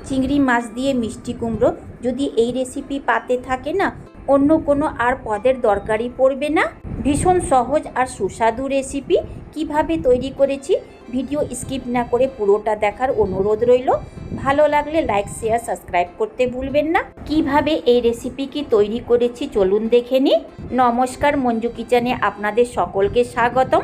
চিংড়ি মাছ দিয়ে মিষ্টি কুমড়ো। যদি এই রেসিপি পাতে থাকে না, অন্য কোনো আর পদের দরকারই পড়বে না। ভীষণ সহজ আর সুস্বাদু রেসিপি। কিভাবে তৈরি করেছি ভিডিও স্কিপ না করে পুরোটা দেখার অনুরোধ রইল। ভালো লাগলে লাইক, শেয়ার, সাবস্ক্রাইব করতে ভুলবেন না। কিভাবে এই রেসিপি কি তৈরি করেছি চলুন দেখে নিই। নমস্কার, মঞ্জু কিচেনে আপনাদের সকলকে স্বাগতম।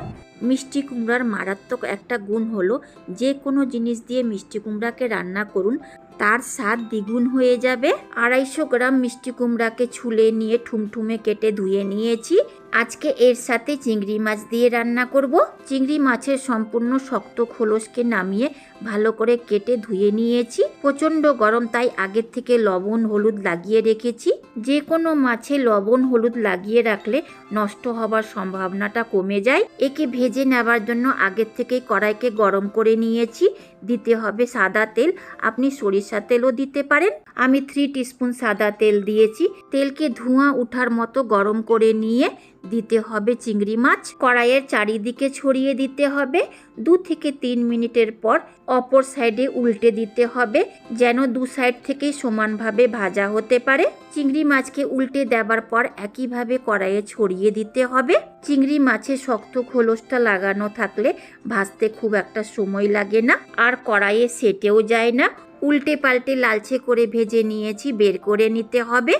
মিষ্টি কুমড়ার মারাত্মক একটা গুণ হলো, যে কোনো জিনিস দিয়ে মিষ্টি কুমড়াকে রান্না করুন, তার স্বাদ দ্বিগুণ হয়ে যাবে। 250 গ্রাম মিষ্টি কুমড়াকে ছুলে নিয়ে ঠুমঠুমে কেটে ধুয়ে নিয়েছি। আজকে এর সাথে চিংড়ি মাছ দিয়ে রান্না করব। চিংড়ি মাছের সম্পূর্ণ শক্ত খোলসকে নামিয়ে ভালো করে কেটে ধুয়ে নিয়েছি। প্রচণ্ড গরম, তাই আগের থেকে লবণ হলুদ লাগিয়ে রেখেছি। যে কোনো মাছে লবণ হলুদ লাগিয়ে রাখলে নষ্ট হবার সম্ভাবনাটা কমে যায়। একে ভেজে নেওয়ার জন্য আগের থেকেই কড়াইকে গরম করে নিয়েছি। দিতে হবে সাদা তেল, আপনি সরিষা তেলও দিতে পারেন। আমি 3 টিস্পুন সাদা তেল দিয়েছি। তেলকে ধোঁয়া ওঠার মতো গরম করে নিয়ে দিতে হবে চিংড়ি মাছ। কড়াইয়ের চারিদিকে ছড়িয়ে দিতে হবে। 2 থেকে 3 মিনিটের পর অপর সাইডে উল্টে দিতে হবে, যেন দু সাইড থেকেই সমানভাবে ভাজা হতে পারে। চিংড়ি মাছকে উল্টে দেওয়ার পর একইভাবে কড়াইয়ে ছড়িয়ে দিতে হবে। চিংড়ি মাছে শক্ত খোলসটা লাগানো থাকলে ভাজতে খুব একটা সময় লাগে না, আর কড়াইয়ে সেটেও যায় না। উল্টে পাল্টে লালচে করে ভেজে নিয়েছি, বের করে নিতে হবে।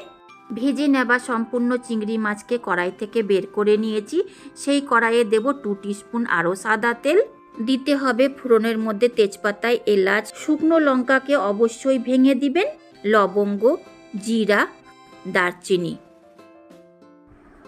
ভেজে নেওয়া সম্পূর্ণ চিংড়ি মাছকে কড়াই থেকে বের করে নিয়েছি। সেই কড়াইয়ে দেব 2 টিস্পুন আরও সাদা তেল। দিতে হবে ফোড়নের মধ্যে তেজপাতায় এলাচ, শুকনো লঙ্কাকে অবশ্যই ভেঙে দিবেন, লবঙ্গ, জিরা, দারচিনি,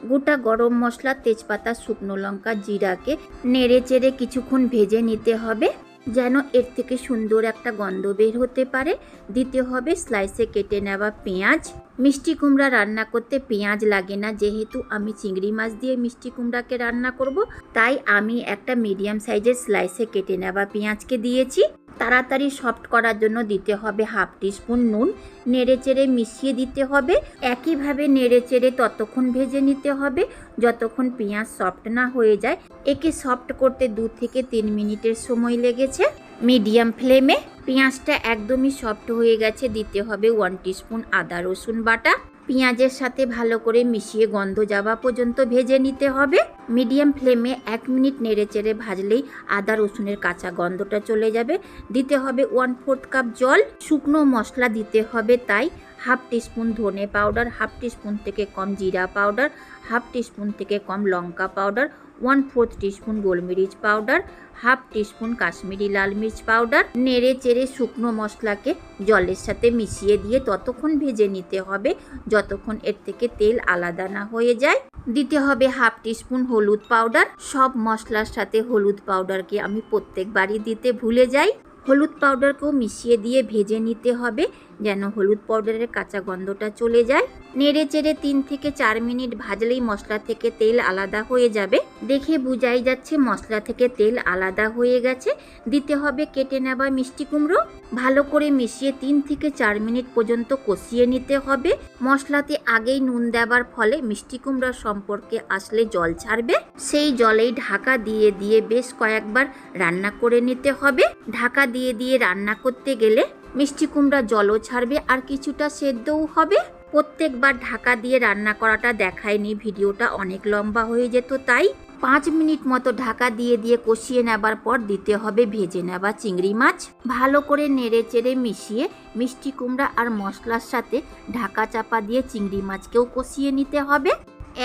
গোটা গরম মশলা, তেজপাতা, শুকনো লঙ্কা, জিরাকে নেড়ে চেড়ে কিছুক্ষণ ভেজে নিতে হবে, যেন এর থেকে সুন্দর একটা গন্ধ বের হতে পারে। দিতে হবে স্লাইসে কেটে নেওয়া পেঁয়াজ। মিষ্টি কুমড়া রান্না করতে পেঁয়াজ লাগে না, যেহেতু আমি চিংড়ি মাছ দিয়ে মিষ্টি কুমড়াকে রান্না করব, তাই আমি একটা মিডিয়াম সাইজের স্লাইসে কেটে নেওয়া পেঁয়াজকে দিয়েছি। তাড়াতাড়ি সফট করার জন্য দিতে হবে 1/2 টিস্পুন নুন। নেড়ে চেড়ে মিশিয়ে দিতে হবে। একইভাবে নেড়ে চেড়ে ততক্ষণ ভেজে নিতে হবে যতক্ষণ পেঁয়াজ সফট না হয়ে যায়। একে সফট করতে 2 থেকে 3 মিনিটের সময় লেগেছে মিডিয়াম ফ্লেমে। পেঁয়াজটা একদমই সফট হয়ে গেছে। দিতে হবে 1 টিস্পুন আদা রসুন বাটা। পেঁয়াজের সাথে ভালো করে মিশিয়ে গন্ধ যাওয়া পর্যন্ত ভেজে নিতে হবে। মিডিয়াম ফ্লেমে 1 মিনিট নেড়ে চেড়ে ভাজলেই আদা রসুনের কাঁচা গন্ধটা চলে যাবে। দিতে হবে 1/4 কাপ জল। শুকনো মশলা দিতে হবে, তাই 1/2 টিস্পুন ধনে পাউডার, 1/2 টিস্পুন থেকে কম জিরা পাউডার, 1/2 টিস্পুন থেকে কম লঙ্কা পাউডার, 1/4 টিস্পুন গোলমরিচ পাউডার, 1/2 টিস্পুন কাশ্মীরি লাল মির্চ পাউডার। নেড়ে চেড়ে শুকনো মশলাকে জলের সাথে মিশিয়ে দিয়ে ততক্ষণ ভেজে নিতে হবে যতক্ষণ এর থেকে তেল আলাদা না হয়ে যায়। দিতে হবে 1/2 টিস্পুন হলুদ পাউডার। সব মশলার সাথে হলুদ পাউডারকে আমি প্রত্যেকবারই দিতে ভুলে যাই। হলুদ পাউডারকেও মিশিয়ে দিয়ে ভেজে নিতে হবে, যেন হলুদ পাউডারের কাঁচা গন্ধটা চলে যায়। নেড়ে চেড়ে 3 থেকে 4 মিনিট ভাজলেই মশলা থেকে তেল আলাদা হয়ে যাবে। দেখে বোঝাই যাচ্ছে মশলা থেকে তেল আলাদা হয়ে গেছে। দিতে হবে কেটে নেওয়া মিষ্টি কুমড়ো। ভালো করে মিশিয়ে 3 থেকে 4 মিনিট পর্যন্ত কষিয়ে নিতে হবে। মশলাতে আগেই নুন দেওয়ার ফলে মিষ্টি কুমড়ার সম্পর্কে আসলে জল ছাড়বে। সেই জলেই ঢাকা দিয়ে দিয়ে বেশ কয়েকবার রান্না করে নিতে হবে। ঢাকা দিয়ে দিয়ে রান্না করতে গেলে মিষ্টি কুমড়া জলও ছাড়বে আর কিছুটা সেদ্ধও হবে। প্রত্যেকবার ঢাকা দিয়ে রান্না করাটা দেখায়নি, ভিডিওটা অনেক লম্বা হয়ে যেত, তাই 5 মিনিট মতো ঢাকা দিয়ে দিয়ে কষিয়ে নেবার পর দিতে হবে ভেজে নেওয়া চিংড়ি মাছ। ভালো করে নেড়ে চেড়ে মিশিয়ে মিষ্টি কুমড়া আর মশলার সাথে ঢাকা চাপা দিয়ে চিংড়ি মাছকেও কষিয়ে নিতে হবে।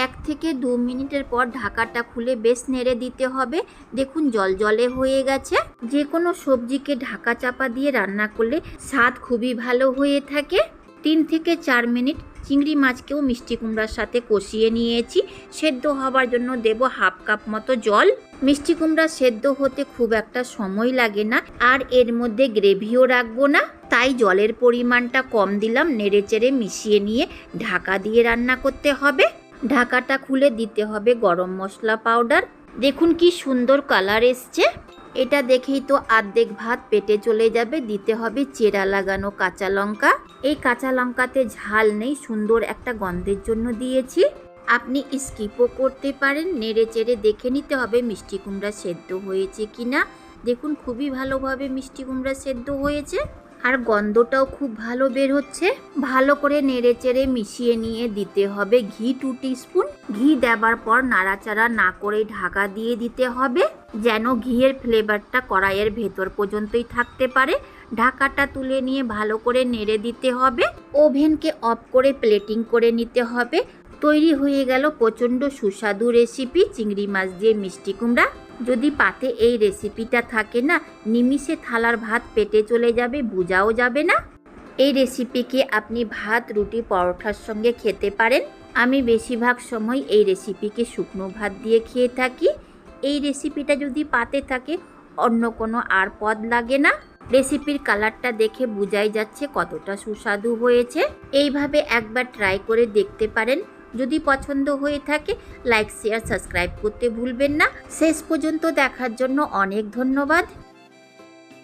1 থেকে 2 মিনিটের পর ঢাকাটা খুলে বেশ নেড়ে দিতে হবে। দেখুন জলজলে হয়ে গেছে। যে কোনো সবজিকে ঢাকা চাপা দিয়ে রান্না করলে স্বাদ খুবই ভালো হয়ে থাকে। 3 থেকে 4 মিনিট চিংড়ি মাছকেও মিষ্টি কুমড়ার সাথে কষিয়ে নিয়েছি। সেদ্ধ হওয়ার জন্য দেব 1/2 কাপ মতো জল। মিষ্টি কুমড়া সেদ্ধ হতে খুব একটা সময় লাগে না, আর এর মধ্যে গ্রেভিও রাখবো না, তাই জলের পরিমাণটা কম দিলাম। নেড়ে চেড়ে মিশিয়ে নিয়ে ঢাকা দিয়ে রান্না করতে হবে। ঢাকাটা খুলে দিতে হবে গরম মশলা পাউডার। দেখুন কি সুন্দর কালার এসছে। এটা দেখেই তো অর্ধেক ভাত পেটে চলে যাবে। দিতে হবে চেরা লাগানো কাঁচা লঙ্কা। এই কাঁচা লঙ্কাতে ঝাল নেই, সুন্দর একটা গন্ধের জন্য দিয়েছি। আপনি স্কিপও করতে পারেন। নেড়ে চেড়ে দেখে নিতে হবে মিষ্টি কুমড়া সেদ্ধ হয়েছে কিনা। দেখুন খুবই ভালোভাবে মিষ্টি কুমড়া সেদ্ধ হয়েছে। আর গন্ধটাও খুব ভালো বের হচ্ছে। ভালো করে নেড়েচেড়ে মিশিয়ে নিয়ে দিতে হবে ঘি 2 টিস্পুন। ঘি দেবার পর নাড়াচাড়া না করে ঢাকা দিয়ে দিতে হবে, যেন ঘিয়ের ফ্লেভারটা কড়াইয়ের ভেতর পর্যন্তই থাকতে পারে। ঢাকাটা তুলে নিয়ে ভালো করে নেড়ে দিতে হবে। ওভেনকে অফ করে প্লেটিং করে নিতে হবে। তৈরি হয়ে গেল প্রচণ্ড সুস্বাদু রেসিপি চিংড়ি মাছ দিয়ে মিষ্টি কুমড়া। যদি পাতে এই রেসিপিটা থাকে না, নিমিষে থালার ভাত পেটে চলে যাবে, বোঝাও যাবে না। এই রেসিপিকে আপনি ভাত, রুটি, পরোটার সঙ্গে খেতে পারেন। আমি বেশিরভাগ সময় এই রেসিপিকে শুকনো ভাত দিয়ে খেয়ে থাকি। এই রেসিপিটা যদি পাতে থাকে, অন্য কোনো আর পদ লাগে না। রেসিপির কালারটা দেখে বোঝাই যাচ্ছে কতটা সুস্বাদু হয়েছে। এইভাবে একবার ট্রাই করে দেখতে পারেন। যদি পছন্দ হয়ে থাকে লাইক, শেয়ার, সাবস্ক্রাইব করতে ভুলবেন না। শেষ পর্যন্ত দেখার জন্য অনেক ধন্যবাদ।